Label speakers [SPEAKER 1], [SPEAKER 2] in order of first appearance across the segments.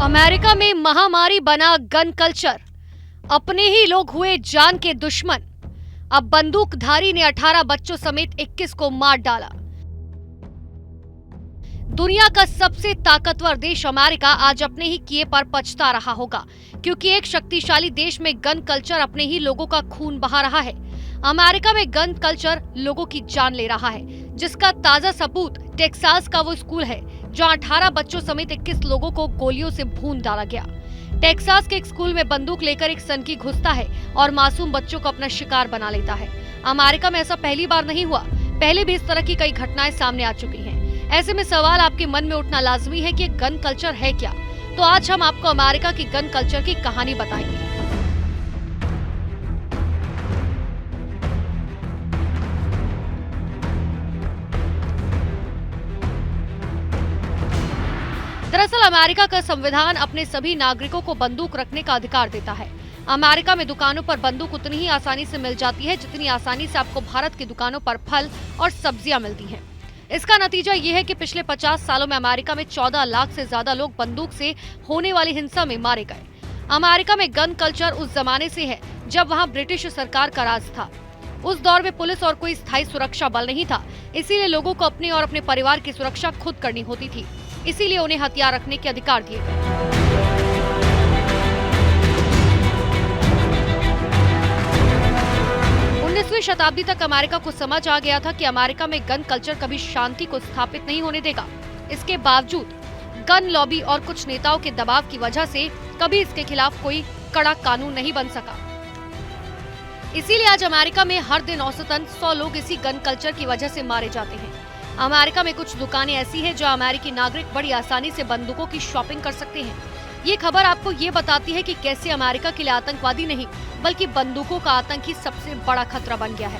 [SPEAKER 1] America में महामारी बना गन कल्चर। अपने ही लोग हुए जान के दुश्मन। अब बंदूकधारी ने 18 बच्चों समेत 21 को मार डाला। दुनिया का सबसे ताकतवर देश अमेरिका आज अपने ही किए पर पछता रहा होगा, क्योंकि एक शक्तिशाली देश में गन कल्चर अपने ही लोगों का खून बहा रहा है। अमेरिका में गन कल्चर लोगों की जान ले रहा है, जिसका ताजा सबूत टेक्सास का वो स्कूल है जहां 18 बच्चों समेत 21 लोगों को गोलियों से भून डाला गया। टेक्सास के एक स्कूल में बंदूक लेकर एक सनकी घुसता है और मासूम बच्चों को अपना शिकार बना लेता है। अमेरिका में ऐसा पहली बार नहीं हुआ, पहले भी इस तरह की कई घटनाएं सामने आ चुकी हैं। ऐसे में सवाल आपके मन में उठना लाजमी है कि गन कल्चर है क्या। तो आज हम आपको अमेरिका की गन कल्चर की कहानी बताएंगे। दरअसल अमेरिका का संविधान अपने सभी नागरिकों को बंदूक रखने का अधिकार देता है। अमेरिका में दुकानों पर बंदूक उतनी ही आसानी से मिल जाती है जितनी आसानी से आपको भारत की दुकानों पर फल और सब्जियां मिलती हैं। इसका नतीजा ये है कि पिछले 50 सालों में अमेरिका में 14 लाख से ज्यादा लोग बंदूक से होने वाली हिंसा में मारे गए। अमेरिका में गन कल्चर उस जमाने से है जब वहाँ ब्रिटिश सरकार का राज था। उस दौर में पुलिस और कोई स्थायी सुरक्षा बल नहीं था, इसीलिए लोगों को अपने और अपने परिवार की सुरक्षा खुद करनी होती थी। इसीलिए उन्हें हथियार रखने के अधिकार दिए गए। 19वीं शताब्दी तक अमेरिका को समझ आ गया था कि अमेरिका में गन कल्चर कभी शांति को स्थापित नहीं होने देगा। इसके बावजूद गन लॉबी और कुछ नेताओं के दबाव की वजह से कभी इसके खिलाफ कोई कड़ा कानून नहीं बन सका। इसीलिए आज अमेरिका में हर दिन औसतन 100 लोग इसी गन कल्चर की वजह से मारे जाते हैं। अमेरिका में कुछ दुकानें ऐसी हैं जहां अमेरिकी नागरिक बड़ी आसानी से बंदूकों की शॉपिंग कर सकते हैं। ये खबर आपको ये बताती है कि कैसे अमेरिका के लिए आतंकवादी नहीं बल्कि बंदूकों का आतंक ही सबसे बड़ा खतरा बन गया है।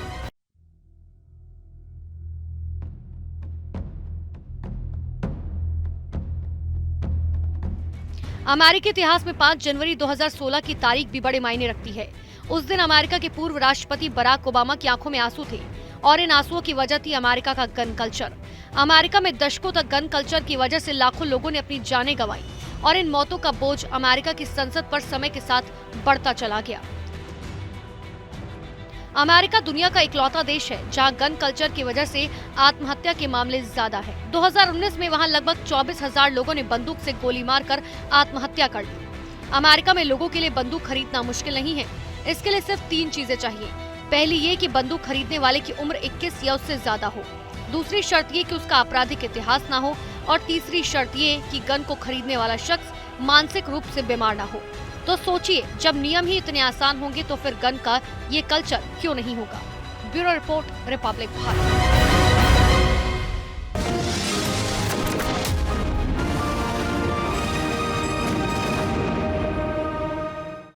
[SPEAKER 1] अमेरिकी इतिहास में 5 जनवरी 2016 की तारीख भी बड़े मायने रखती है। उस दिन अमेरिका के पूर्व राष्ट्रपति बराक ओबामा की आंखों में आंसू थे और इन आंसुओं की वजह थी अमेरिका का गन कल्चर। अमेरिका में दशकों तक गन कल्चर की वजह से लाखों लोगों ने अपनी जानें गंवाई और इन मौतों का बोझ अमेरिका की संसद पर समय के साथ बढ़ता चला गया। अमेरिका दुनिया का इकलौता देश है जहां गन कल्चर की वजह से आत्महत्या के मामले ज्यादा है। 2019 में वहां लगभग 24,000 लोगों ने बंदूक से गोली मारकर आत्महत्या कर ली। अमेरिका में लोगों के लिए बंदूक खरीदना मुश्किल नहीं है। इसके लिए सिर्फ 3 चीजें चाहिए। पहली ये कि बंदूक खरीदने वाले की उम्र 21 या उससे ज्यादा हो। दूसरी शर्त ये कि उसका आपराधिक इतिहास ना हो और तीसरी शर्त ये कि गन को खरीदने वाला शख्स मानसिक रूप से बीमार ना हो। तो सोचिए, जब नियम ही इतने आसान होंगे तो फिर गन का ये कल्चर क्यों नहीं होगा। Bureau report, Republic Bharat.